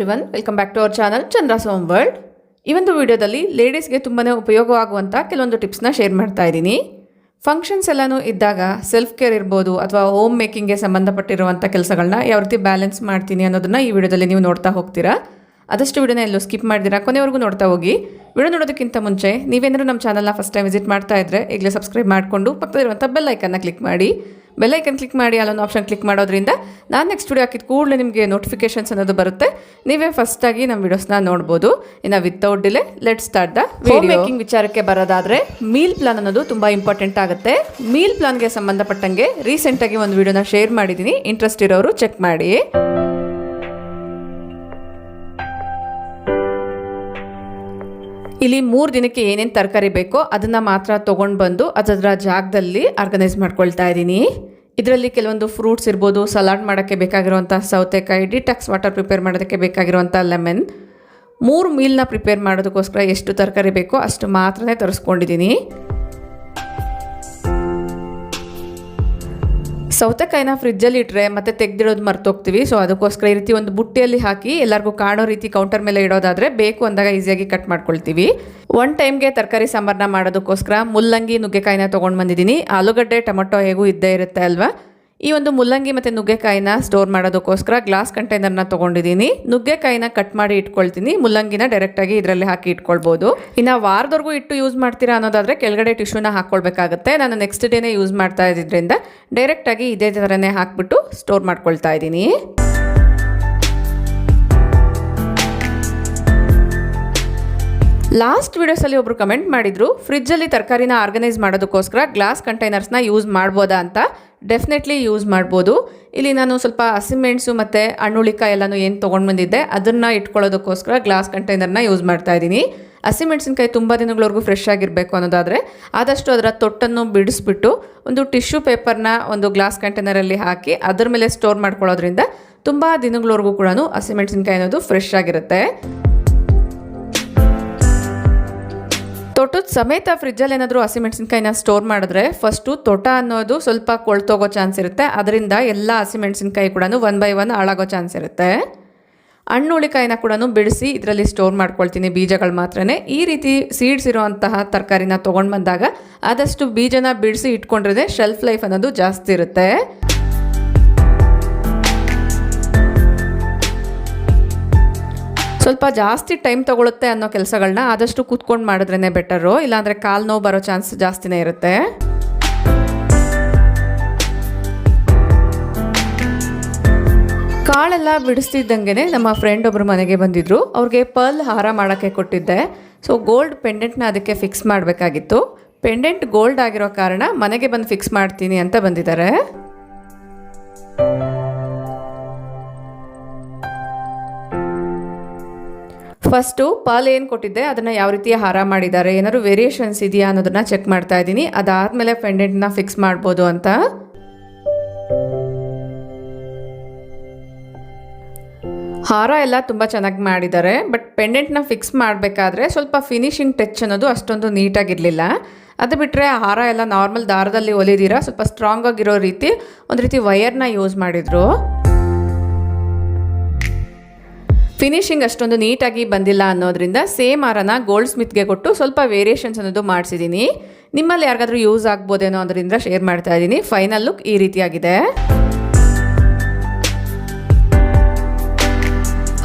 Everyone, welcome back to our channel Chandra's home world. ಈ ಒಂದು ವಿಡಿಯೋದಲ್ಲಿ ಲೇಡೀಸ್ಗೆ ತುಂಬಾ ಉಪಯೋಗವಾಗುವಂಥ ಕೆಲವೊಂದು ಟಿಪ್ಸ್ನ ಶೇರ್ ಮಾಡ್ತಾ ಇದ್ದೀನಿ. ಫಂಕ್ಷನ್ಸ್ ಎಲ್ಲನೂ ಇದ್ದಾಗ ಸೆಲ್ಫ್ ಕೇರ್ ಇರ್ಬೋದು ಅಥವಾ ಹೋಮ್ ಮೇಕಿಂಗ್ಗೆ ಸಂಬಂಧಪಟ್ಟಿರುವಂಥ ಕೆಲಸಗಳನ್ನ ಯಾವ ರೀತಿ ಬ್ಯಾಲೆನ್ಸ್ ಮಾಡ್ತೀನಿ ಅನ್ನೋದನ್ನ ಈ ವಿಡಿಯೋದಲ್ಲಿ ನೀವು ನೋಡ್ತಾ ಹೋಗ್ತೀರಾ. ಆದಷ್ಟು ವಿಡಿಯೋನ ಎಲ್ಲೂ ಸ್ಕಿಪ್ ಮಾಡಿದಿರಾ, ಕೊನೆವರೆಗೂ ನೋಡ್ತಾ ಹೋಗಿ. ವಿಡಿಯೋ ನೋಡೋದಕ್ಕಿಂತ ಮುಂಚೆ ನೀವೇನಾದರೂ ನಮ್ಮ ಚಾನಲ್ನ ಫಸ್ಟ್ ಟೈಮ್ ವಿಸಿಟ್ ಮಾಡ್ತಾ ಇದ್ದರೆ ಈಗಲೇ ಸಬ್ಸ್ಕ್ರೈಬ್ ಮಾಡಿಕೊಂಡು ಪಕ್ಕದಲ್ಲಿರುವಂಥ ಬೆಲ್ ಐಕನ್ನ ಕ್ಲಿಕ್ ಮಾಡಿ. ಬೆಲ್ ಐಕನ್ ಕ್ಲಿಕ್ ಮಾಡಿ ಅಲ್ಲೊಂದು ಆಪ್ಷನ್ ಕ್ಲಿಕ್ ಮಾಡೋದ್ರಿಂದ ನಾನು ನೆಕ್ಸ್ಟ್ ವಿಡಿಯೋ ಹಾಕಿದ ಕೂಡಲೇ ನಿಮಗೆ ನೋಟಿಫಿಕೇಶನ್ಸ್ ಅನ್ನೋದು ಬರುತ್ತೆ. ನೀವೇ ಫಸ್ಟಾಗಿ ನಮ್ಮ ವಿಡಿಯೋಸ್ನ ನೋಡ್ಬೋದು. ಇನ್ನು without delay let start the home making ವಿಚಾರಕ್ಕೆ ಬರೋದಾದರೆ ಮೀಲ್ ಪ್ಲಾನ್ ಅನ್ನೋದು ತುಂಬ ಇಂಪಾರ್ಟೆಂಟ್ ಆಗುತ್ತೆ. ಮೀಲ್ ಪ್ಲಾನ್ಗೆ ಸಂಬಂಧಪಟ್ಟಂಗೆ ರೀಸೆಂಟಾಗಿ ಒಂದು ವಿಡಿಯೋನ ಶೇರ್ ಮಾಡಿದ್ದೀನಿ, ಇಂಟ್ರೆಸ್ಟ್ ಇರೋರು ಚೆಕ್ ಮಾಡಿ. ಇಲ್ಲಿ 3 ದಿನಕ್ಕೆ ಏನೇನು ತರಕಾರಿ ಬೇಕೋ ಅದನ್ನು ಮಾತ್ರ ತೊಗೊಂಡು ಬಂದು ಅದರ ಜಾಗದಲ್ಲಿ ಆರ್ಗನೈಸ್ ಮಾಡ್ಕೊಳ್ತಾ ಇದ್ದೀನಿ. ಇದರಲ್ಲಿ ಕೆಲವೊಂದು ಫ್ರೂಟ್ಸ್ ಇರ್ಬೋದು, ಸಲಾಡ್ ಮಾಡೋಕ್ಕೆ ಬೇಕಾಗಿರುವಂಥ ಸೌತೆಕಾಯಿ, ಡಿಟಾಕ್ಸ್ ವಾಟರ್ ಪ್ರಿಪೇರ್ ಮಾಡೋದಕ್ಕೆ ಬೇಕಾಗಿರುವಂಥ ಲೆಮನ್. 3 ಮೀಲ್ನ ಪ್ರಿಪೇರ್ ಮಾಡೋದಕ್ಕೋಸ್ಕರ ಎಷ್ಟು ತರಕಾರಿ ಬೇಕೋ ಅಷ್ಟು ಮಾತ್ರನೇ ತರಿಸ್ಕೊಂಡಿದ್ದೀನಿ. ಸೌತೆಕಾಯಿನ ಫ್ರಿಜ್ಜಲ್ಲಿ ಇಟ್ಟರೆ ಮತ್ತೆ ತೆಗೆದಿಡೋದು ಮರ್ತೋಗ್ತೀವಿ. ಸೊ ಅದಕ್ಕೋಸ್ಕರ ಈ ರೀತಿ ಒಂದು ಬುಟ್ಟಿಯಲ್ಲಿ ಹಾಕಿ ಎಲ್ಲರಿಗೂ ಕಾಣೋ ರೀತಿ ಕೌಂಟರ್ ಮೇಲೆ ಇಡೋದಾದರೆ ಬೇಕು ಅಂದಾಗ ಈಸಿಯಾಗಿ ಕಟ್ ಮಾಡ್ಕೊಳ್ತೀವಿ. ಒನ್ ಟೈಮ್ಗೆ ತರಕಾರಿ ಸಾಂಬಾರನ್ನ ಮಾಡೋದಕ್ಕೋಸ್ಕರ ಮುಲ್ಲಂಗಿ, ನುಗ್ಗೆಕಾಯಿನ ತೊಗೊಂಡು ಬಂದಿದ್ದೀನಿ. ಆಲೂಗಡ್ಡೆ, ಟೊಮೊಟೊ ಹೇಗೂ ಇದ್ದೇ ಇರುತ್ತೆ ಅಲ್ವಾ. ಈ ಒಂದು ಮುಲ್ಲಂಗಿ ಮತ್ತು ನುಗ್ಗೆಕಾಯಿನ ಸ್ಟೋರ್ ಮಾಡೋದಕ್ಕೋಸ್ಕರ ಗ್ಲಾಸ್ ಕಂಟೈನರ್ನ ತೊಗೊಂಡಿದ್ದೀನಿ. ನುಗ್ಗೆಕಾಯಿನ ಕಟ್ ಮಾಡಿ ಇಟ್ಕೊಳ್ತೀನಿ, ಮುಲ್ಲಂಗಿನ ಡೈರೆಕ್ಟಾಗಿ ಇದರಲ್ಲಿ ಹಾಕಿ ಇಟ್ಕೊಳ್ಬೋದು. ಇನ್ನು ವಾರದವರೆಗೂ ಇಟ್ಟು ಯೂಸ್ ಮಾಡ್ತೀರಾ ಅನ್ನೋದಾದರೆ ಕೆಳಗಡೆ ಟಿಶ್ಯೂನ ಹಾಕ್ಕೊಳ್ಬೇಕಾಗುತ್ತೆ. ನಾನು ನೆಕ್ಸ್ಟ್ ಡೇನೇ ಯೂಸ್ ಮಾಡ್ತಾ ಇದ್ದಿದ್ದರಿಂದ ಡೈರೆಕ್ಟಾಗಿ ಇದೇ ಥರನೇ ಹಾಕ್ಬಿಟ್ಟು ಸ್ಟೋರ್ ಮಾಡ್ಕೊಳ್ತಾ ಇದ್ದೀನಿ. ಲಾಸ್ಟ್ ವಿಡಿಯೋಸಲ್ಲಿ ಒಬ್ಬರು ಕಮೆಂಟ್ ಮಾಡಿದ್ರು, ಫ್ರಿಜ್ಜಲ್ಲಿ ತರಕಾರಿನ ಆರ್ಗನೈಸ್ ಮಾಡೋದಕ್ಕೋಸ್ಕರ ಗ್ಲಾಸ್ ಕಂಟೈನರ್ಸ್ನ ಯೂಸ್ ಮಾಡ್ಬೋದಾ ಅಂತ. ಡೆಫಿನೆಟ್ಲಿ ಯೂಸ್ ಮಾಡ್ಬೋದು. ಇಲ್ಲಿ ನಾನು ಸ್ವಲ್ಪ ಹಸಿಮೆಣಸು ಮತ್ತು ಹಣ್ಣುಳಿಕಾಯಿ ಎಲ್ಲನೂ ಏನು ತೊಗೊಂಡು ಬಂದಿದ್ದೆ ಅದನ್ನು ಇಟ್ಕೊಳ್ಳೋದಕ್ಕೋಸ್ಕರ ಗ್ಲಾಸ್ ಕಂಟೈನರ್ನ ಯೂಸ್ ಮಾಡ್ತಾ ಇದ್ದೀನಿ. ಹಸಿಮೆಣಸಿನ್ಕಾಯಿ ತುಂಬ ದಿನಗಳವರೆಗೂ ಫ್ರೆಶ್ ಆಗಿರಬೇಕು ಅನ್ನೋದಾದರೆ ಆದಷ್ಟು ಅದರ ತೊಟ್ಟನ್ನು ಬಿಡಿಸ್ಬಿಟ್ಟು ಒಂದು ಟಿಶ್ಯೂ ಪೇಪರ್ನ ಒಂದು ಗ್ಲಾಸ್ ಕಂಟೈನರಲ್ಲಿ ಹಾಕಿ ಅದರ ಮೇಲೆ ಸ್ಟೋರ್ ಮಾಡ್ಕೊಳ್ಳೋದ್ರಿಂದ ತುಂಬ ದಿನಗಳವರೆಗೂ ಕೂಡ ಹಸಿಮೆಣಸಿನ್ಕಾಯಿ ಅನ್ನೋದು ಫ್ರೆಶ್ ಆಗಿರುತ್ತೆ. ತೊಟ್ಟದ ಸಮೇತ ಫ್ರಿಜ್ಜಲ್ಲಿ ಏನಾದರೂ ಹಸಿಮೆಣಸಿನ್ಕಾಯಿನ ಸ್ಟೋರ್ ಮಾಡಿದ್ರೆ ಫಸ್ಟು ತೊಟ ಅನ್ನೋದು ಸ್ವಲ್ಪ ಕೊಳ್ತೋಗೋ ಚಾನ್ಸ್ ಇರುತ್ತೆ. ಅದರಿಂದ ಎಲ್ಲ ಹಸಿಮೆಣಸಿನ್ಕಾಯಿ ಕೂಡ 1 by 1 ಹಾಳಾಗೋ ಚಾನ್ಸ್ ಇರುತ್ತೆ. ಹಣ್ಣುಳಿಕಾಯಿನ ಕೂಡ ಬಿಡಿಸಿ ಇದರಲ್ಲಿ ಸ್ಟೋರ್ ಮಾಡ್ಕೊಳ್ತೀನಿ, ಬೀಜಗಳು ಮಾತ್ರನೇ. ಈ ರೀತಿ ಸೀಡ್ಸ್ ಇರೋವಂತಹ ತರಕಾರಿನ ತೊಗೊಂಡು ಬಂದಾಗ ಆದಷ್ಟು ಬೀಜನ ಬಿಡಿಸಿ ಇಟ್ಕೊಂಡ್ರೆ ಶೆಲ್ಫ್ ಲೈಫ್ ಅನ್ನೋದು ಜಾಸ್ತಿ ಇರುತ್ತೆ. ಸ್ವಲ್ಪ ಜಾಸ್ತಿ ಟೈಮ್ ತೊಗೊಳುತ್ತೆ ಅನ್ನೋ ಕೆಲಸಗಳನ್ನ ಆದಷ್ಟು ಕೂತ್ಕೊಂಡು ಮಾಡಿದ್ರೇ ಬೆಟರು, ಇಲ್ಲಾಂದರೆ ಕಾಲು ನೋವು ಬರೋ ಚಾನ್ಸ್ ಜಾಸ್ತಿನೇ ಇರುತ್ತೆ. ಕಾಳೆಲ್ಲ ಬಿಡಿಸ್ತಿದ್ದಂಗೆ ನಮ್ಮ ಫ್ರೆಂಡ್ ಒಬ್ಬರು ಮನೆಗೆ ಬಂದಿದ್ದರು. ಅವ್ರಿಗೆ ಪರ್ಲ್ ಹಾರ ಮಾಡೋಕ್ಕೆ ಕೊಟ್ಟಿದ್ದೆ. ಸೊ ಗೋಲ್ಡ್ ಪೆಂಡೆಂಟ್ನ ಅದಕ್ಕೆ ಫಿಕ್ಸ್ ಮಾಡಬೇಕಾಗಿತ್ತು. ಪೆಂಡೆಂಟ್ ಗೋಲ್ಡ್ ಆಗಿರೋ ಕಾರಣ ಮನೆಗೆ ಬಂದು ಫಿಕ್ಸ್ ಮಾಡ್ತೀನಿ ಅಂತ ಬಂದಿದ್ದಾರೆ. ಫಸ್ಟು ಪಾಲ್ ಏನು ಕೊಟ್ಟಿದ್ದೆ ಅದನ್ನು ಯಾವ ರೀತಿ ಹಾರ ಮಾಡಿದ್ದಾರೆ, ಏನಾದ್ರು ವೇರಿಯೇಷನ್ಸ್ ಇದೆಯಾ ಅನ್ನೋದನ್ನ ಚೆಕ್ ಮಾಡ್ತಾ ಇದ್ದೀನಿ. ಅದಾದಮೇಲೆ ಪೆಂಡೆಂಟ್ನ ಫಿಕ್ಸ್ ಮಾಡ್ಬೋದು ಅಂತ. ಹಾರ ಎಲ್ಲ ತುಂಬ ಚೆನ್ನಾಗಿ ಮಾಡಿದ್ದಾರೆ, ಬಟ್ ಪೆಂಡೆಂಟ್ನ ಫಿಕ್ಸ್ ಮಾಡಬೇಕಾದ್ರೆ ಸ್ವಲ್ಪ ಫಿನಿಶಿಂಗ್ ಟಚ್ ಅನ್ನೋದು ಅಷ್ಟೊಂದು ನೀಟಾಗಿರಲಿಲ್ಲ. ಅದು ಬಿಟ್ಟರೆ ಹಾರ ಎಲ್ಲ ನಾರ್ಮಲ್ ದಾರದಲ್ಲಿ ಹೊಲಿದಿರ ಸ್ವಲ್ಪ ಸ್ಟ್ರಾಂಗ್ ಆಗಿರೋ ರೀತಿ ಒಂದು ರೀತಿ ವಯರ್ನ ಯೂಸ್ ಮಾಡಿದರು. ಫಿನಿಶಿಂಗ್ ಅಷ್ಟೊಂದು ನೀಟಾಗಿ ಬಂದಿಲ್ಲ ಅನ್ನೋದ್ರಿಂದ ಸೇಮ್ ಹಾರನ ಗೋಲ್ಡ್ ಸ್ಮಿತ್ಗೆ ಕೊಟ್ಟು ಸ್ವಲ್ಪ ವೇರಿಯೇಷನ್ಸ್ ಅನ್ನೋದು ಮಾಡಿಸಿದ್ದೀನಿ. ನಿಮ್ಮಲ್ಲಿ ಯಾರಿಗಾದ್ರೂ ಯೂಸ್ ಆಗ್ಬೋದೇನೋ ಅದರಿಂದ ಶೇರ್ ಮಾಡ್ತಾ ಇದ್ದೀನಿ. ಫೈನಲ್ ಲುಕ್ ಈ ರೀತಿಯಾಗಿದೆ.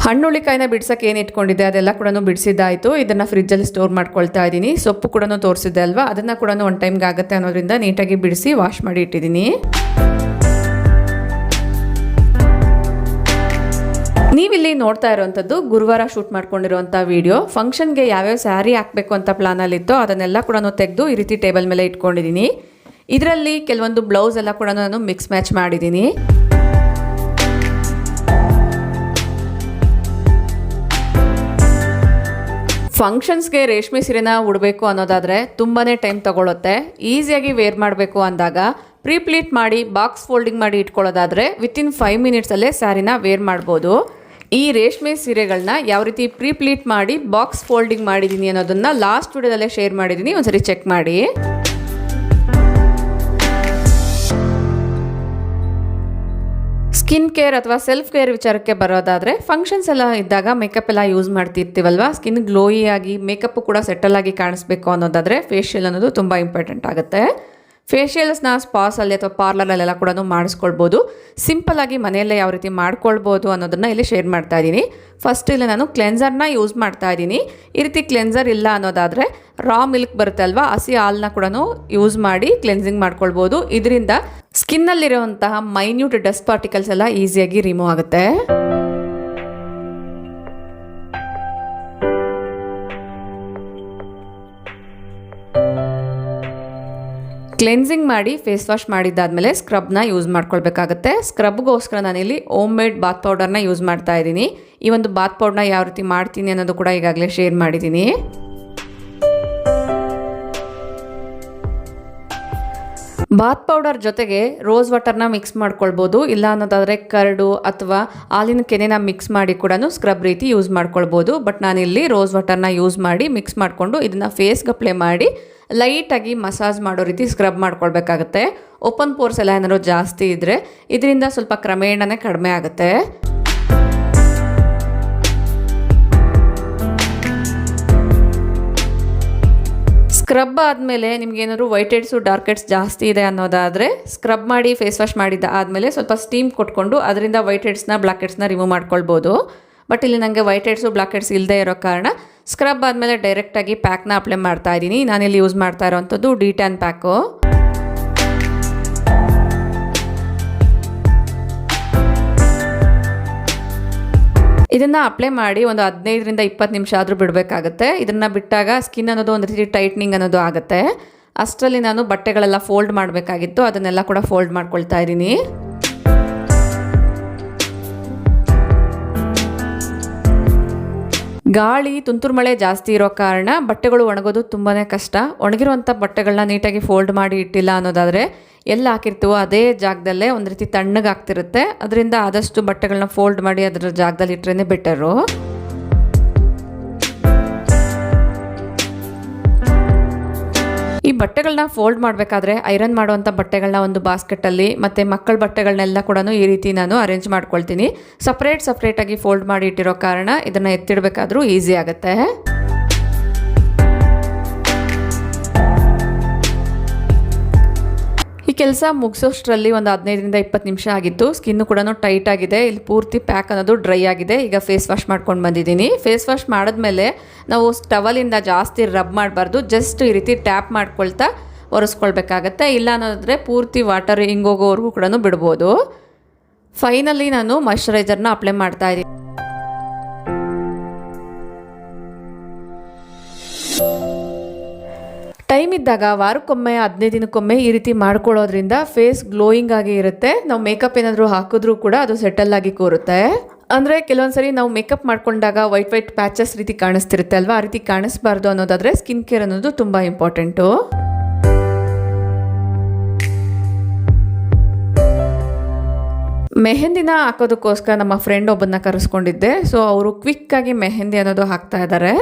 ಹಣ್ಣುಳಿಕಾಯಿನ ಬಿಡ್ಸೋಕ್ಕೆ ಏನು ಇಟ್ಕೊಂಡಿದ್ದೆ ಅದೆಲ್ಲ ಕೂಡ ಬಿಡಿಸಿದ್ದಾಯಿತು. ಇದನ್ನು ಫ್ರಿಜ್ಜಲ್ಲಿ ಸ್ಟೋರ್ ಮಾಡ್ಕೊಳ್ತಾ ಇದ್ದೀನಿ. ಸೊಪ್ಪು ಕೂಡ ತೋರಿಸಿದ್ದೆ ಅಲ್ವಾ, ಅದನ್ನು ಕೂಡ ಒನ್ ಟೈಮ್ಗೆ ಆಗುತ್ತೆ ಅನ್ನೋದ್ರಿಂದ ನೀಟಾಗಿ ಬಿಡಿಸಿ ವಾಶ್ ಮಾಡಿ ಇಟ್ಟಿದ್ದೀನಿ. ನೀವಿಲ್ಲಿ ನೋಡ್ತಾ ಇರೋವಂಥದ್ದು ಗುರುವಾರ ಶೂಟ್ ಮಾಡ್ಕೊಂಡಿರುವಂಥ ವಿಡಿಯೋ. ಫಂಕ್ಷನ್ಗೆ ಯಾವ್ಯಾವ ಸ್ಯಾರಿ ಹಾಕಬೇಕು ಅಂತ ಪ್ಲಾನಲ್ಲಿತ್ತೋ ಅದನ್ನೆಲ್ಲ ಕೂಡ ತೆಗೆದು ಈ ರೀತಿ ಟೇಬಲ್ ಮೇಲೆ ಇಟ್ಕೊಂಡಿದ್ದೀನಿ. ಇದರಲ್ಲಿ ಕೆಲವೊಂದು ಬ್ಲೌಸ್ ಎಲ್ಲ ಕೂಡ ನಾನು ಮಿಕ್ಸ್ ಮ್ಯಾಚ್ ಮಾಡಿದ್ದೀನಿ. ಫಂಕ್ಷನ್ಸ್ಗೆ ರೇಷ್ಮೆ ಸೀರೆನ ಉಡಬೇಕು ಅನ್ನೋದಾದರೆ ತುಂಬಾ ಟೈಮ್ ತಗೊಳುತ್ತೆ. ಈಸಿಯಾಗಿ ವೇರ್ ಮಾಡಬೇಕು ಅಂದಾಗ ಪ್ರೀಪ್ಲೀಟ್ ಮಾಡಿ ಬಾಕ್ಸ್ ಫೋಲ್ಡಿಂಗ್ ಮಾಡಿ ಇಟ್ಕೊಳ್ಳೋದಾದರೆ ವಿತಿನ್ 5 ಮಿನಿಟ್ಸಲ್ಲೇ ಸ್ಯಾರಿನ ವೇರ್ ಮಾಡ್ಬೋದು. ಈ ರೇಷ್ಮೆ ಸೀರೆಗಳನ್ನ ಯಾವ ರೀತಿ ಪ್ರೀಪ್ಲೀಟ್ ಮಾಡಿ ಬಾಕ್ಸ್ ಫೋಲ್ಡಿಂಗ್ ಮಾಡಿದ್ದೀನಿ ಅನ್ನೋದನ್ನು ಲಾಸ್ಟ್ ವಿಡಿಯೋದಲ್ಲೇ ಶೇರ್ ಮಾಡಿದ್ದೀನಿ, ಒಂದ್ಸರಿ ಚೆಕ್ ಮಾಡಿ. ಸ್ಕಿನ್ ಕೇರ್ ಅಥವಾ ಸೆಲ್ಫ್ ಕೇರ್ ವಿಚಾರಕ್ಕೆ ಬರೋದಾದರೆ ಫಂಕ್ಷನ್ಸ್ ಎಲ್ಲ ಇದ್ದಾಗ ಮೇಕಪ್ ಎಲ್ಲ ಯೂಸ್ ಮಾಡ್ತಿರ್ತೀವಲ್ವ, ಸ್ಕಿನ್ ಗ್ಲೋಯಿ ಆಗಿ ಮೇಕಪ್ಪು ಕೂಡ ಸೆಟಲ್ ಆಗಿ ಕಾಣಿಸ್ಬೇಕು ಅನ್ನೋದಾದರೆ ಫೇಶಿಯಲ್ ಅನ್ನೋದು ತುಂಬ ಇಂಪಾರ್ಟೆಂಟ್ ಆಗುತ್ತೆ. ಫೇಶಿಯಲ್ಸ್ನ ಸ್ಪಾಸಲ್ಲಿ ಅಥವಾ ಪಾರ್ಲರಲ್ಲೆಲ್ಲ ಕೂಡ ಮಾಡಿಸ್ಕೊಳ್ಬೋದು. ಸಿಂಪಲ್ಲಾಗಿ ಮನೆಯಲ್ಲೇ ಯಾವ ರೀತಿ ಮಾಡ್ಕೊಳ್ಬೋದು ಅನ್ನೋದನ್ನು ಇಲ್ಲಿ ಶೇರ್ ಮಾಡ್ತಾ ಇದ್ದೀನಿ. ಫಸ್ಟ್ ಇಲ್ಲಿ ನಾನು ಕ್ಲೆನ್ಸರ್ನ ಯೂಸ್ ಮಾಡ್ತಾ ಇದ್ದೀನಿ. ಈ ರೀತಿ ಕ್ಲೆನ್ಸರ್ ಇಲ್ಲ ಅನ್ನೋದಾದರೆ ರಾ ಮಿಲ್ಕ್ ಬರುತ್ತೆ ಅಲ್ವಾ, ಹಸಿ ಹಾಲನ್ನ ಕೂಡ ಯೂಸ್ ಮಾಡಿ ಕ್ಲೆನ್ಸಿಂಗ್ ಮಾಡ್ಕೊಳ್ಬೋದು. ಇದರಿಂದ ಸ್ಕಿನ್ನಲ್ಲಿರುವಂತಹ ಮೈನ್ಯೂಟ್ ಡಸ್ಟ್ ಪಾರ್ಟಿಕಲ್ಸ್ ಎಲ್ಲ ಈಸಿಯಾಗಿ ರಿಮೂವ್ ಆಗುತ್ತೆ. ಕ್ಲೆನ್ಸಿಂಗ್ ಮಾಡಿ ಫೇಸ್ ವಾಶ್ ಮಾಡಿದ್ದಾದಮೇಲೆ ಸ್ಕ್ರಬ್ನ ಯೂಸ್ ಮಾಡ್ಕೊಳ್ಬೇಕಾಗತ್ತೆ. ಸ್ಕ್ರಬ್ಗೋಸ್ಕರ ನಾನಿಲ್ಲಿ ಹೋಮ್ ಮೇಡ್ ಬಾತ್ ಪೌಡರ್ನ ಯೂಸ್ ಮಾಡ್ತಾ ಇದ್ದೀನಿ. ಈ ಒಂದು ಬಾತ್ ಪೌಡರ್ನ ಯಾವ ರೀತಿ ಮಾಡ್ತೀನಿ ಅನ್ನೋದು ಕೂಡ ಈಗಾಗಲೇ ಶೇರ್ ಮಾಡಿದ್ದೀನಿ. ಬಾತ್ ಪೌಡರ್ ಜೊತೆಗೆ ರೋಸ್ ವಾಟರ್ನ ಮಿಕ್ಸ್ ಮಾಡ್ಕೊಳ್ಬೋದು. ಇಲ್ಲ ಅನ್ನೋದಾದರೆ ಕರ್ಡು ಅಥವಾ ಹಾಲಿನ ಕೆನೆನ ಮಿಕ್ಸ್ ಮಾಡಿ ಕೂಡ ಸ್ಕ್ರಬ್ ರೀತಿ ಯೂಸ್ ಮಾಡ್ಕೊಳ್ಬೋದು. ಬಟ್ ನಾನಿಲ್ಲಿ ರೋಸ್ ವಾಟರ್ನ ಯೂಸ್ ಮಾಡಿ ಮಿಕ್ಸ್ ಮಾಡಿಕೊಂಡು ಇದನ್ನು ಫೇಸ್ಗೆ ಅಪ್ಲೈ ಮಾಡಿ ಲೈಟಾಗಿ ಮಸಾಜ್ ಮಾಡೋ ರೀತಿ ಸ್ಕ್ರಬ್ ಮಾಡ್ಕೊಳ್ಬೇಕಾಗತ್ತೆ. ಓಪನ್ ಪೋರ್ಸ್ ಎಲ್ಲ ಏನಾದ್ರು ಜಾಸ್ತಿ ಇದ್ದರೆ ಇದರಿಂದ ಸ್ವಲ್ಪ ಕ್ರಮೇಣನೇ ಕಡಿಮೆ ಆಗುತ್ತೆ. ಸ್ಕ್ರಬ್ ಆದಮೇಲೆ ನಿಮ್ಗೇನಾದ್ರು ವೈಟ್ ಹೆಡ್ಸು ಡಾರ್ಕ್ ಹೆಡ್ಸ್ ಜಾಸ್ತಿ ಇದೆ ಅನ್ನೋದಾದರೆ ಸ್ಕ್ರಬ್ ಮಾಡಿ ಫೇಸ್ ವಾಶ್ ಮಾಡಿದ ಆದಮೇಲೆ ಸ್ವಲ್ಪ ಸ್ಟೀಮ್ ಕೊಟ್ಕೊಂಡು ಅದರಿಂದ ವೈಟ್ ಹೆಡ್ಸ್ನ ಬ್ಲ್ಯಾಕ್ ಹೆಡ್ಸ್ನ ರಿಮೂವ್ ಮಾಡ್ಕೊಳ್ಬೋದು. ಬಟ್ ಇಲ್ಲಿ ನನಗೆ ವೈಟ್ ಹೆಡ್ಸು ಬ್ಲ್ಯಾಕ್ ಹೆಡ್ಸ್ ಇಲ್ಲದೆ ಇರೋ ಕಾರಣ ಸ್ಕ್ರಬ್ ಆದಮೇಲೆ ಡೈರೆಕ್ಟಾಗಿ ಪ್ಯಾಕ್ನ ಅಪ್ಲೈ ಮಾಡ್ತಾ ಇದ್ದೀನಿ. ನಾನಿಲ್ಲಿ ಯೂಸ್ ಮಾಡ್ತಾ ಇರೋವಂಥದ್ದು ಡಿ10 ಪ್ಯಾಕು. ಇದನ್ನು ಅಪ್ಲೈ ಮಾಡಿ ಒಂದು 15ರಿಂದ 20 ನಿಮಿಷ ಆದರೂ ಬಿಡಬೇಕಾಗತ್ತೆ. ಇದನ್ನು ಬಿಟ್ಟಾಗ ಸ್ಕಿನ್ ಅನ್ನೋದು ಒಂದು ರೀತಿ ಟೈಟ್ನಿಂಗ್ ಅನ್ನೋದು ಆಗುತ್ತೆ. ಅಷ್ಟರಲ್ಲಿ ನಾನು ಬಟ್ಟೆಗಳೆಲ್ಲ ಫೋಲ್ಡ್ ಮಾಡಬೇಕಾಗಿತ್ತು, ಅದನ್ನೆಲ್ಲ ಕೂಡ ಫೋಲ್ಡ್ ಮಾಡ್ಕೊಳ್ತಾ ಇದ್ದೀನಿ. ಗಾಳಿ ತುಂತುರು ಮಳೆ ಜಾಸ್ತಿ ಇರೋ ಕಾರಣ ಬಟ್ಟೆಗಳು ಒಣಗೋದು ತುಂಬಾ ಕಷ್ಟ. ಒಣಗಿರುವಂಥ ಬಟ್ಟೆಗಳನ್ನ ನೀಟಾಗಿ ಫೋಲ್ಡ್ ಮಾಡಿ ಇಟ್ಟಿಲ್ಲ ಅನ್ನೋದಾದರೆ ಎಲ್ಲ ಹಾಕಿರ್ತೀವೋ ಅದೇ ಜಾಗದಲ್ಲೇ ಒಂದು ರೀತಿ ತಣ್ಣಗಾಗ್ತಿರುತ್ತೆ. ಅದರಿಂದ ಆದಷ್ಟು ಬಟ್ಟೆಗಳನ್ನ ಫೋಲ್ಡ್ ಮಾಡಿ ಅದರ ಜಾಗದಲ್ಲಿ ಇಟ್ಟರೆ ಬೆಟರು. ಈ ಬಟ್ಟೆಗಳನ್ನ ಫೋಲ್ಡ್ ಮಾಡಬೇಕಾದ್ರೆ ಐರನ್ ಮಾಡುವಂಥ ಬಟ್ಟೆಗಳನ್ನ ಒಂದು ಬಾಸ್ಕೆಟಲ್ಲಿ ಮತ್ತು ಮಕ್ಕಳ ಬಟ್ಟೆಗಳನ್ನೆಲ್ಲ ಕೂಡ ಈ ರೀತಿ ನಾನು ಅರೇಂಜ್ ಮಾಡ್ಕೊಳ್ತೀನಿ. ಸಪ್ರೇಟಾಗಿ ಫೋಲ್ಡ್ ಮಾಡಿ ಇಟ್ಟಿರೋ ಕಾರಣ ಇದನ್ನು ಎತ್ತಿಡಬೇಕಾದ್ರೂ ಈಸಿ ಆಗುತ್ತೆ. ಈ ಕೆಲಸ ಮುಗಿಸೋಷ್ಟರಲ್ಲಿ ಒಂದು 15ರಿಂದ 20 ನಿಮಿಷ ಆಗಿತ್ತು. ಸ್ಕಿನ್ನು ಕೂಡ ಟೈಟ್ ಆಗಿದೆ. ಇಲ್ಲಿ ಪೂರ್ತಿ ಪ್ಯಾಕ್ ಅನ್ನೋದು ಡ್ರೈ ಆಗಿದೆ. ಈಗ ಫೇಸ್ ವಾಶ್ ಮಾಡ್ಕೊಂಡು ಬಂದಿದ್ದೀನಿ. ಫೇಸ್ ವಾಶ್ ಮಾಡಿದ್ಮೇಲೆ ನಾವು ಟವಲಿಂದ ಜಾಸ್ತಿ ರಬ್ ಮಾಡಬಾರ್ದು. ಜಸ್ಟ್ ಈ ರೀತಿ ಟ್ಯಾಪ್ ಮಾಡ್ಕೊಳ್ತಾ ಒರೆಸ್ಕೊಳ್ಬೇಕಾಗತ್ತೆ. ಇಲ್ಲ ಅನ್ನೋದ್ರೆ ಪೂರ್ತಿ ವಾಟರ್ ಹಿಂಗೋಗೋವರೆಗೂ ಕೂಡ ಬಿಡ್ಬೋದು. ಫೈನಲಿ ನಾನು ಮಾಯ್ಶ್ಚರೈಸರ್ನ ಅಪ್ಲೈ ಮಾಡ್ತಾ ಇದ್ದೀನಿ. ಟೈಮ್ ಇದ್ದಾಗ ವಾರಕ್ಕೊಮ್ಮೆ 15 ದಿನಕ್ಕೊಮ್ಮೆ ಈ ರೀತಿ ಮಾಡ್ಕೊಳ್ಳೋದ್ರಿಂದ ಫೇಸ್ ಗ್ಲೋಯಿಂಗ್ ಆಗಿ ಇರುತ್ತೆ. ನಾವು ಮೇಕಪ್ ಏನಾದರೂ ಹಾಕಿದ್ರೂ ಕೂಡ ಅದು ಸೆಟಲ್ ಆಗಿ ಕೂರುತ್ತೆ. ಅಂದರೆ ಕೆಲವೊಂದ್ಸರಿ ನಾವು ಮೇಕಪ್ ಮಾಡ್ಕೊಂಡಾಗ ವೈಟ್ ಪ್ಯಾಚಸ್ ರೀತಿ ಕಾಣಿಸ್ತಿರುತ್ತೆ ಅಲ್ವಾ, ಆ ರೀತಿ ಕಾಣಿಸ್ಬಾರ್ದು ಅನ್ನೋದಾದರೆ ಸ್ಕಿನ್ ಕೇರ್ ಅನ್ನೋದು ತುಂಬ ಇಂಪಾರ್ಟೆಂಟು. ಮೆಹಂದಿನ ಹಾಕೋದಕ್ಕೋಸ್ಕರ ನಮ್ಮ ಫ್ರೆಂಡ್ ಒಬ್ಬನ್ನ ಕರೆಸ್ಕೊಂಡಿದ್ದೆ. ಸೊ ಅವರು ಕ್ವಿಕ್ಕಾಗಿ ಮೆಹಂದಿ ಅನ್ನೋದು ಹಾಕ್ತಾ ಇದ್ದಾರೆ.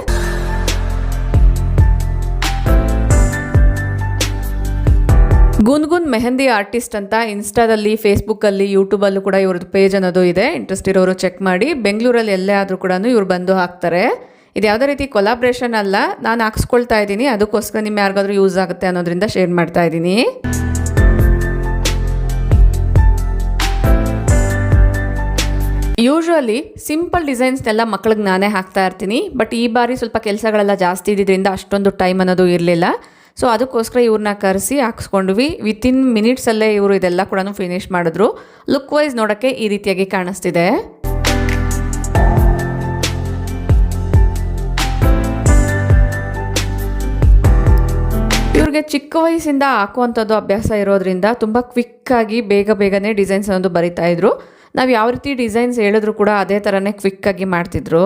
ಗುನ್ಗುನ್ ಮೆಹಂದಿ ಆರ್ಟಿಸ್ಟ್ ಅಂತ ಇನ್ಸ್ಟಾದಲ್ಲಿ, ಫೇಸ್ಬುಕ್ಕಲ್ಲಿ, ಯೂಟ್ಯೂಬಲ್ಲೂ ಕೂಡ ಇವ್ರದ್ದು ಪೇಜ್ ಅನ್ನೋದು ಇದೆ. ಇಂಟ್ರೆಸ್ಟ್ ಇರೋರು ಚೆಕ್ ಮಾಡಿ. ಬೆಂಗಳೂರಲ್ಲಿ ಎಲ್ಲೇ ಆದರೂ ಕೂಡ ಇವ್ರು ಬಂದು ಹಾಕ್ತಾರೆ. ಇದು ಯಾವುದೇ ರೀತಿ ಕೊಲಾಬ್ರೇಷನ್ ಅಲ್ಲ, ನಾನು ಹಾಕ್ಸ್ಕೊಳ್ತಾ ಇದ್ದೀನಿ. ಅದಕ್ಕೋಸ್ಕರ ನಿಮ್ಮ ಯಾರಿಗಾದ್ರೂ ಯೂಸ್ ಆಗುತ್ತೆ ಅನ್ನೋದ್ರಿಂದ ಶೇರ್ ಮಾಡ್ತಾ ಇದ್ದೀನಿ. ಯೂಶ್ವಲಿ ಸಿಂಪಲ್ ಡಿಸೈನ್ಸ್ನೆಲ್ಲ ಮಕ್ಳಿಗೆ ನಾನೇ ಹಾಕ್ತಾ ಇರ್ತೀನಿ. ಬಟ್ ಈ ಬಾರಿ ಸ್ವಲ್ಪ ಕೆಲಸಗಳೆಲ್ಲ ಜಾಸ್ತಿ ಇದ್ದಿದ್ದರಿಂದ ಅಷ್ಟೊಂದು ಟೈಮ್ ಅನ್ನೋದು ಇರಲಿಲ್ಲ. ಸೊ ಅದಕ್ಕೋಸ್ಕರ ಇವ್ರನ್ನ ಕರೆಸಿ ಹಾಕ್ಸ್ಕೊಂಡ್ವಿ. ವಿತಿನ್ ಮಿನಿಟ್ಸಲ್ಲೇ ಇವರು ಇದೆಲ್ಲ ಕೂಡ ಫಿನಿಶ್ ಮಾಡಿದ್ರು. ಲುಕ್ ವೈಸ್ ನೋಡೋಕ್ಕೆ ಈ ರೀತಿಯಾಗಿ ಕಾಣಿಸ್ತಿದೆ. ಇವ್ರಿಗೆ ಚಿಕ್ಕ ವಯಸ್ಸಿಂದ ಹಾಕುವಂಥದ್ದು ಅಭ್ಯಾಸ ಇರೋದ್ರಿಂದ ತುಂಬ ಕ್ವಿಕ್ಕಾಗಿ ಬೇಗನೆ ಡಿಸೈನ್ಸ್ ಅನ್ನೋದು ಬರಿತಾ ಇದ್ರು. ನಾವು ಯಾವ ರೀತಿ ಡಿಸೈನ್ಸ್ ಹೇಳಿದ್ರು ಕೂಡ ಅದೇ ಥರನೇ ಕ್ವಿಕ್ಕಾಗಿ ಮಾಡ್ತಿದ್ರು.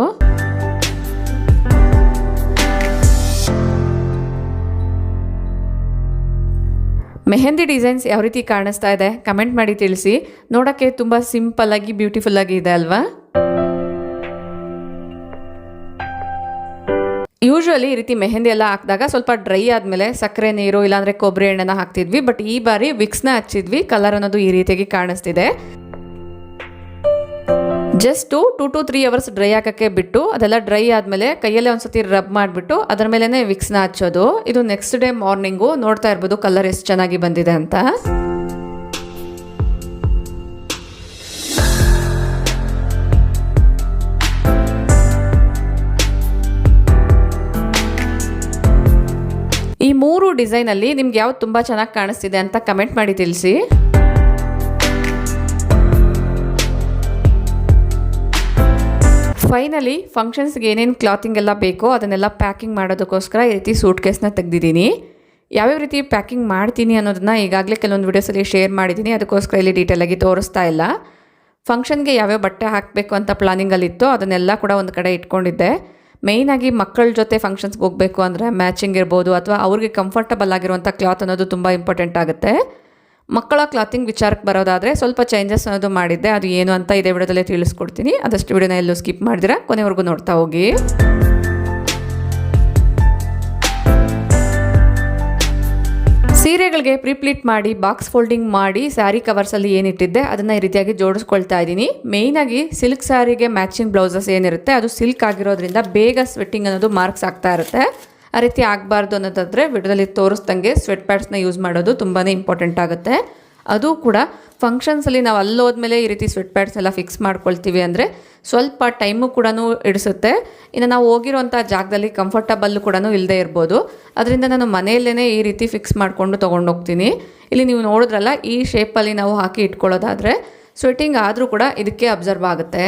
ಮೆಹಂದಿ ಡಿಸೈನ್ಸ್ ಯಾವ ರೀತಿ ಕಾಣಿಸ್ತಾ ಇದೆ ಕಮೆಂಟ್ ಮಾಡಿ ತಿಳಿಸಿ. ನೋಡೋಕ್ಕೆ ತುಂಬ ಸಿಂಪಲ್ಲಾಗಿ ಬ್ಯೂಟಿಫುಲ್ಲಾಗಿ ಇದೆ ಅಲ್ವಾ. ಯೂಶ್ವಲಿ ಈ ರೀತಿ ಮೆಹಂದಿ ಎಲ್ಲ ಹಾಕಿದಾಗ ಸ್ವಲ್ಪ ಡ್ರೈ ಆದಮೇಲೆ ಸಕ್ಕರೆ ನೀರು ಇಲ್ಲಾಂದರೆ ಕೊಬ್ಬರಿ ಎಣ್ಣೆನ ಹಾಕ್ತಿದ್ವಿ. ಬಟ್ ಈ ಬಾರಿ ವಿಕ್ಸ್ನ ಹಚ್ಚಿದ್ವಿ. ಕಲರ್ ಅನ್ನೋದು ಈ ರೀತಿಯಾಗಿ ಕಾಣಿಸ್ತಿದೆ. ಜಸ್ಟ್ 2 to 3 ಅವರ್ಸ್ ಡ್ರೈ ಹಾಕೋಕ್ಕೆ ಬಿಟ್ಟು ಅದೆಲ್ಲ ಡ್ರೈ ಆದಮೇಲೆ ಕೈಯಲ್ಲೇ ಒಂದ್ಸತಿ ರಬ್ ಮಾಡಿಬಿಟ್ಟು ಅದರ ಮೇಲೇ ವಿಕ್ಸ್ನ ಹಚ್ಚೋದು. ಇದು ನೆಕ್ಸ್ಟ್ ಡೇ ಮಾರ್ನಿಂಗು ನೋಡ್ತಾ ಇರ್ಬೋದು ಕಲರ್ ಎಷ್ಟು ಚೆನ್ನಾಗಿ ಬಂದಿದೆ ಅಂತ. ಈ 3 ಡಿಸೈನಲ್ಲಿ ನಿಮ್ಗೆ ಯಾವ್ದು ತುಂಬ ಚೆನ್ನಾಗಿ ಕಾಣಿಸ್ತಿದೆ ಅಂತ ಕಮೆಂಟ್ ಮಾಡಿ ತಿಳಿಸಿ. ಫೈನಲಿ ಫಂಕ್ಷನ್ಸ್ಗೆ ಏನೇನು ಕ್ಲಾತಿಂಗ್ ಎಲ್ಲ ಬೇಕೋ ಅದನ್ನೆಲ್ಲ ಪ್ಯಾಕಿಂಗ್ ಮಾಡೋದಕ್ಕೋಸ್ಕರ ಈ ರೀತಿ ಸೂಟ್ ಕೇಸ್ನ ತೆಗೆದಿದ್ದೀನಿ. ಯಾವ್ಯಾವ ರೀತಿ ಪ್ಯಾಕಿಂಗ್ ಮಾಡ್ತೀನಿ ಅನ್ನೋದನ್ನ ಈಗಾಗಲೇ ಕೆಲವೊಂದು ವಿಡಿಯೋಸಲ್ಲಿ ಶೇರ್ ಮಾಡಿದ್ದೀನಿ, ಅದಕ್ಕೋಸ್ಕರ ಇಲ್ಲಿ ಡೀಟೇಲಾಗಿ ತೋರಿಸ್ತಾ ಇಲ್ಲ. ಫಂಕ್ಷನ್ಗೆ ಯಾವ್ಯಾವ ಬಟ್ಟೆ ಹಾಕಬೇಕು ಅಂತ ಪ್ಲಾನಿಂಗಲ್ಲಿತ್ತು ಅದನ್ನೆಲ್ಲ ಕೂಡ ಒಂದು ಕಡೆ ಇಟ್ಕೊಂಡಿದ್ದೆ. ಮೇಯ್ನಾಗಿ ಮಕ್ಕಳ ಜೊತೆ ಫಂಕ್ಷನ್ಸ್ಗೆ ಹೋಗಬೇಕು ಅಂದರೆ ಮ್ಯಾಚಿಂಗ್ ಇರ್ಬೋದು ಅಥವಾ ಅವ್ರಿಗೆ ಕಂಫರ್ಟಬಲ್ ಆಗಿರುವಂಥ ಕ್ಲಾತ್ ಅನ್ನೋದು ತುಂಬ ಇಂಪಾರ್ಟೆಂಟ್ ಆಗುತ್ತೆ. ಮಕ್ಕಳ ಕ್ಲಾತಿಂಗ್ ವಿಚಾರಕ್ಕೆ ಬರೋದಾದರೆ ಸ್ವಲ್ಪ ಚೇಂಜಸ್ ಅನ್ನೋದು ಮಾಡಿದ್ದೆ, ಅದು ಏನು ಅಂತ ಇದೇ ವಿಡಿಯೋದಲ್ಲೇ ತಿಳಿಸ್ಕೊಡ್ತೀನಿ. ಅದಷ್ಟು ವಿಡಿಯೋನ ಎಲ್ಲೂ ಸ್ಕಿಪ್ ಮಾಡಿದಿರಾ ಕೊನೆವರೆಗೂ ನೋಡ್ತಾ ಹೋಗಿ. ಸೀರೆಗಳಿಗೆ ಪ್ರೀಪ್ಲೀಟ್ ಮಾಡಿ ಬಾಕ್ಸ್ ಫೋಲ್ಡಿಂಗ್ ಮಾಡಿ ಸ್ಯಾರಿ ಕವರ್ಸಲ್ಲಿ ಏನಿಟ್ಟಿದ್ದೆ ಅದನ್ನು ಈ ರೀತಿಯಾಗಿ ಜೋಡಿಸ್ಕೊಳ್ತಾ ಇದ್ದೀನಿ. ಮೇಯ್ನಾಗಿ ಸಿಲ್ಕ್ ಸ್ಯಾರಿಗೆ ಮ್ಯಾಚಿಂಗ್ ಬ್ಲೌಸಸ್ ಏನಿರುತ್ತೆ ಅದು ಸಿಲ್ಕ್ ಆಗಿರೋದ್ರಿಂದ ಬೇಗ ಸ್ವೆಟ್ಟಿಂಗ್ ಅನ್ನೋದು ಮಾರ್ಕ್ಸ್ ಆಗ್ತಾ ಇರುತ್ತೆ. ಆ ರೀತಿ ಆಗಬಾರ್ದು ಅನ್ನೋದಾದರೆ ವಿಡಿಯೋದಲ್ಲಿ ತೋರಿಸ್ದಂಗೆ ಸ್ವೆಟ್ ಪ್ಯಾಡ್ಸ್ನ ಯೂಸ್ ಮಾಡೋದು ತುಂಬಾ ಇಂಪಾರ್ಟೆಂಟ್ ಆಗುತ್ತೆ. ಅದು ಕೂಡ ಫಂಕ್ಷನ್ಸಲ್ಲಿ ನಾವು ಅಲ್ಲೋದ್ಮೇಲೆ ಈ ರೀತಿ ಸ್ವೆಟ್ ಪ್ಯಾಡ್ಸ್ ಎಲ್ಲ ಫಿಕ್ಸ್ ಮಾಡ್ಕೊಳ್ತೀವಿ ಅಂದರೆ ಸ್ವಲ್ಪ ಟೈಮು ಕೂಡ ಹಿಡಿಸುತ್ತೆ. ಇನ್ನು ನಾವು ಹೋಗಿರೋಂಥ ಜಾಗದಲ್ಲಿ ಕಂಫರ್ಟಬಲ್ಲು ಕೂಡ ಇಲ್ಲದೆ ಇರ್ಬೋದು. ಅದರಿಂದ ನಾನು ಮನೆಯಲ್ಲೇ ಈ ರೀತಿ ಫಿಕ್ಸ್ ಮಾಡಿಕೊಂಡು ತೊಗೊಂಡೋಗ್ತೀನಿ. ಇಲ್ಲಿ ನೀವು ನೋಡಿದ್ರಲ್ಲ ಈ ಶೇಪಲ್ಲಿ ನಾವು ಹಾಕಿ ಇಟ್ಕೊಳ್ಳೋದಾದರೆ ಸ್ವೆಟ್ಟಿಂಗ್ ಆದರೂ ಕೂಡ ಇದಕ್ಕೆ ಅಬ್ಸರ್ವ್ ಆಗುತ್ತೆ.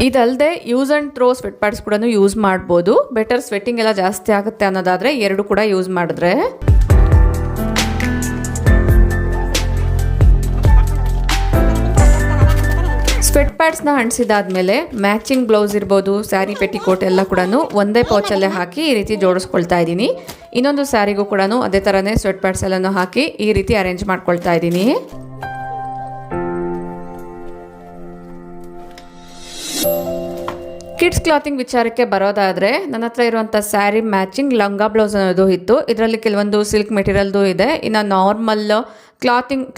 ಇದಲ್ಲದೆ use and throw sweat pads ಕೂಡ ಯೂಸ್ ಮಾಡ್ಬೋದು. ಬೆಟರ್ ಸ್ವೆಟ್ಟಿಂಗ್ ಎಲ್ಲ ಜಾಸ್ತಿ ಆಗುತ್ತೆ ಅನ್ನೋದಾದರೆ 2 ಕೂಡ ಯೂಸ್ ಮಾಡಿದ್ರೆ. ಸ್ವೆಟ್ ಪ್ಯಾಡ್ಸ್ನ ಅಂಟಿಸಿದಾದ್ಮೇಲೆ ಮ್ಯಾಚಿಂಗ್ ಬ್ಲೌಸ್ ಇರ್ಬೋದು, ಸ್ಯಾರಿ ಪೆಟಿಕೋಟ್ ಎಲ್ಲ ಕೂಡ ಒಂದೇ ಪೌಚಲ್ಲೇ ಹಾಕಿ ಈ ರೀತಿ ಜೋಡಿಸ್ಕೊಳ್ತಾ ಇದ್ದೀನಿ. ಇನ್ನೊಂದು ಸ್ಯಾರಿಗೂ ಕೂಡ ಅದೇ ಥರನೇ ಸ್ವೆಟ್ ಪ್ಯಾಡ್ಸ್ ಎಲ್ಲನೂ ಹಾಕಿ ಈ ರೀತಿ ಅರೇಂಜ್ ಮಾಡ್ಕೊಳ್ತಾ ಇದ್ದೀನಿ. ಕಿಡ್ಸ್ ಕ್ಲಾತಿಂಗ್ ವಿಚಾರಕ್ಕೆ ಬರೋದಾದರೆ ನನ್ನ ಹತ್ರ ಇರುವಂಥ ಸ್ಯಾರಿ ಮ್ಯಾಚಿಂಗ್ ಲಂಗ ಬ್ಲೌಸ್ ಅನ್ನೋದು ಇತ್ತು. ಇದರಲ್ಲಿ ಕೆಲವೊಂದು ಸಿಲ್ಕ್ ಮೆಟೀರಿಯಲ್ದು ಇದೆ, ಇನ್ನು ನಾರ್ಮಲ್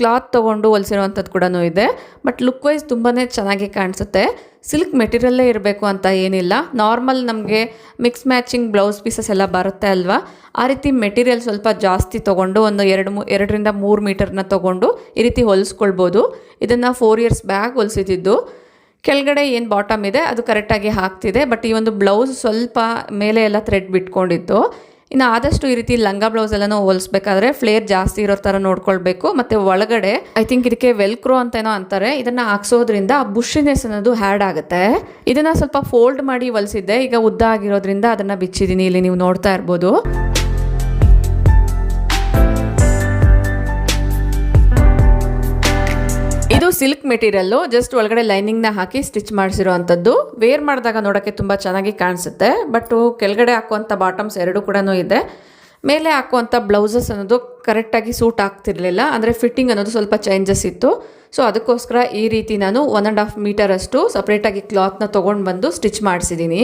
ಕ್ಲಾತ್ ತೊಗೊಂಡು ಹೊಲಿಸಿರುವಂಥದ್ದು ಕೂಡ ಇದೆ. ಬಟ್ ಲುಕ್ ವೈಸ್ ತುಂಬಾ ಚೆನ್ನಾಗಿ ಕಾಣಿಸುತ್ತೆ. ಸಿಲ್ಕ್ ಮೆಟೀರಿಯಲ್ಲೇ ಇರಬೇಕು ಅಂತ ಏನಿಲ್ಲ, ನಾರ್ಮಲ್ ನಮಗೆ ಮಿಕ್ಸ್ ಮ್ಯಾಚಿಂಗ್ ಬ್ಲೌಸ್ ಪೀಸಸ್ ಎಲ್ಲ ಬರುತ್ತೆ ಅಲ್ವಾ, ಆ ರೀತಿ ಮೆಟೀರಿಯಲ್ ಸ್ವಲ್ಪ ಜಾಸ್ತಿ ತೊಗೊಂಡು ಒಂದು 2ರಿಂದ 3 ಮೀಟರ್ನ ತೊಗೊಂಡು ಈ ರೀತಿ ಹೊಲಿಸ್ಕೊಳ್ಬೋದು. ಇದನ್ನು 4 years ಬ್ಯಾಕ್ ಹೊಲಿಸಿದ್ದು. ಕೆಳಗಡೆ ಏನು ಬಾಟಮ್ ಇದೆ ಅದು ಕರೆಕ್ಟಾಗಿ ಹಾಕ್ತಿದೆ, ಬಟ್ ಈ ಒಂದು ಬ್ಲೌಸ್ ಸ್ವಲ್ಪ ಮೇಲೆ ಎಲ್ಲ ಥ್ರೆಡ್ ಬಿಟ್ಕೊಂಡಿತ್ತು. ಇನ್ನು ಆದಷ್ಟು ಈ ರೀತಿ ಲಂಗ ಬ್ಲೌಸ್ ಎಲ್ಲನೂ ಹೋಲಿಸ್ಬೇಕಾದ್ರೆ ಫ್ಲೇರ್ ಜಾಸ್ತಿ ಇರೋ ಥರ ನೋಡ್ಕೊಳ್ಬೇಕು. ಮತ್ತು ಒಳಗಡೆ ಐ ಥಿಂಕ್ ಇದಕ್ಕೆ ವೆಲ್ಕ್ರೋ ಅಂತೇನೋ ಅಂತಾರೆ, ಇದನ್ನು ಹಾಕ್ಸೋದ್ರಿಂದ ಬುಷಿನೆಸ್ ಅನ್ನೋದು ಹ್ಯಾಡ್ ಆಗುತ್ತೆ. ಇದನ್ನು ಸ್ವಲ್ಪ ಫೋಲ್ಡ್ ಮಾಡಿ ಹೊಲಿಸಿದ್ದೆ, ಈಗ ಉದ್ದ ಆಗಿರೋದ್ರಿಂದ ಅದನ್ನು ಬಿಚ್ಚಿದ್ದೀನಿ. ಇಲ್ಲಿ ನೀವು ನೋಡ್ತಾ ಇರ್ಬೋದು. ಇದು ಸಿಲ್ಕ್ ಮೆಟೀರಿಯಲ್ಲು, ಜಸ್ಟ್ ಒಳಗಡೆ ಲೈನಿಂಗ್ನ ಹಾಕಿ ಸ್ಟಿಚ್ ಮಾಡಿಸಿರೋವಂಥದ್ದು. ವೇರ್ ಮಾಡಿದಾಗ ನೋಡೋಕ್ಕೆ ತುಂಬ ಚೆನ್ನಾಗಿ ಕಾಣಿಸುತ್ತೆ. ಬಟ್ ಕೆಳಗಡೆ ಹಾಕುವಂಥ ಬಾಟಮ್ಸ್ 2 ಕೂಡ ಇದೆ. ಮೇಲೆ ಹಾಕುವಂಥ ಬ್ಲೌಸಸ್ ಅನ್ನೋದು ಕರೆಕ್ಟಾಗಿ ಸೂಟ್ ಆಗ್ತಿರ್ಲಿಲ್ಲ, ಅಂದರೆ ಫಿಟ್ಟಿಂಗ್ ಅನ್ನೋದು ಸ್ವಲ್ಪ ಚೇಂಜಸ್ ಇತ್ತು. ಸೊ ಅದಕ್ಕೋಸ್ಕರ ಈ ರೀತಿ ನಾನು 1.5 ಮೀಟರ್ ಅಷ್ಟು ಸಪ್ರೇಟಾಗಿ ಕ್ಲಾತ್ನ ತೊಗೊಂಡು ಬಂದು ಸ್ಟಿಚ್ ಮಾಡಿಸಿದ್ದೀನಿ.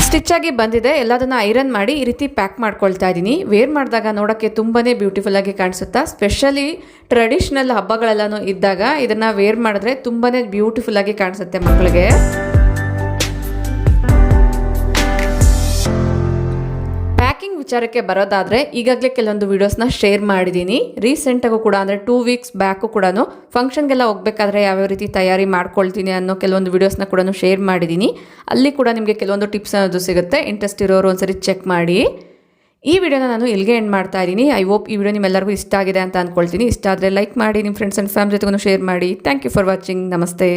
ಸ್ಟಿಚ್ ಆಗಿ ಬಂದಿದೆ. ಎಲ್ಲದನ್ನು ಐರನ್ ಮಾಡಿ ಈ ರೀತಿ ಪ್ಯಾಕ್ ಮಾಡ್ಕೊಳ್ತಾ ಇದ್ದೀನಿ. ವೇರ್ ಮಾಡಿದಾಗ ನೋಡೋಕ್ಕೆ ತುಂಬಾ ಬ್ಯೂಟಿಫುಲ್ ಆಗಿ ಕಾಣಿಸುತ್ತಾ. ಸ್ಪೆಷಲಿ ಟ್ರೆಡಿಷ್ನಲ್ ಹಬ್ಬಗಳೆಲ್ಲನೂ ಇದ್ದಾಗ ಇದನ್ನು ವೇರ್ ಮಾಡಿದ್ರೆ ತುಂಬಾ ಬ್ಯೂಟಿಫುಲ್ ಆಗಿ ಕಾಣಿಸುತ್ತೆ ಮಕ್ಕಳಿಗೆ. ಪ್ಯಾಕಿಂಗ್ ವಿಚಾರಕ್ಕೆ ಬರೋದಾದರೆ ಈಗಾಗಲೇ ಕೆಲವೊಂದು ವೀಡಿಯೋಸ್ನ ಶೇರ್ ಮಾಡಿದ್ದೀನಿ. ರೀಸೆಂಟಾಗೂ ಕೂಡ ಅಂದರೆ 2 weeks ಬ್ಯಾಕು ಕೂಡ ಫಂಕ್ಷನ್ಗೆಲ್ಲ ಹೋಗಬೇಕಾದ್ರೆ ಯಾವ್ಯಾವ ರೀತಿ ತಯಾರಿ ಮಾಡ್ಕೊಳ್ತೀನಿ ಅನ್ನೋ ಕೆಲವೊಂದು ವೀಡಿಯೋಸ್ನ ಕೂಡ ಶೇರ್ ಮಾಡಿದ್ದೀನಿ. ಅಲ್ಲಿ ಕೂಡ ನಿಮಗೆ ಕೆಲವೊಂದು ಟಿಪ್ಸ್ ಅನ್ನೋದು ಸಿಗುತ್ತೆ. ಇಂಟ್ರೆಸ್ಟ್ ಇರೋರು ಒಂದ್ಸರಿ ಚೆಕ್ ಮಾಡಿ. ಈ ವಿಡಿಯೋನ ನಾನು ಇಲ್ಲಿಗೆ ಎಂಡ್ ಮಾಡ್ತಾ ಇದ್ದೀನಿ. ಐ ಹೋಪ್ ಈ ವಿಡಿಯೋ ನಿಮ್ಮೆಲ್ಲರಿಗೂ ಇಷ್ಟ ಆಗಿದೆ ಅಂತ ಅಂದ್ಕೊಳ್ತೀನಿ. ಇಷ್ಟ ಆದರೆ ಲೈಕ್ ಮಾಡಿ, ನಿಮ್ಮ ಫ್ರೆಂಡ್ಸ್ ಆ್ಯಂಡ್ ಫ್ಯಾಮಿಲಿ ಜೊತೆಗೂ ಶೇರ್ ಮಾಡಿ. Thank you for watching. ನಮಸ್ತೆ.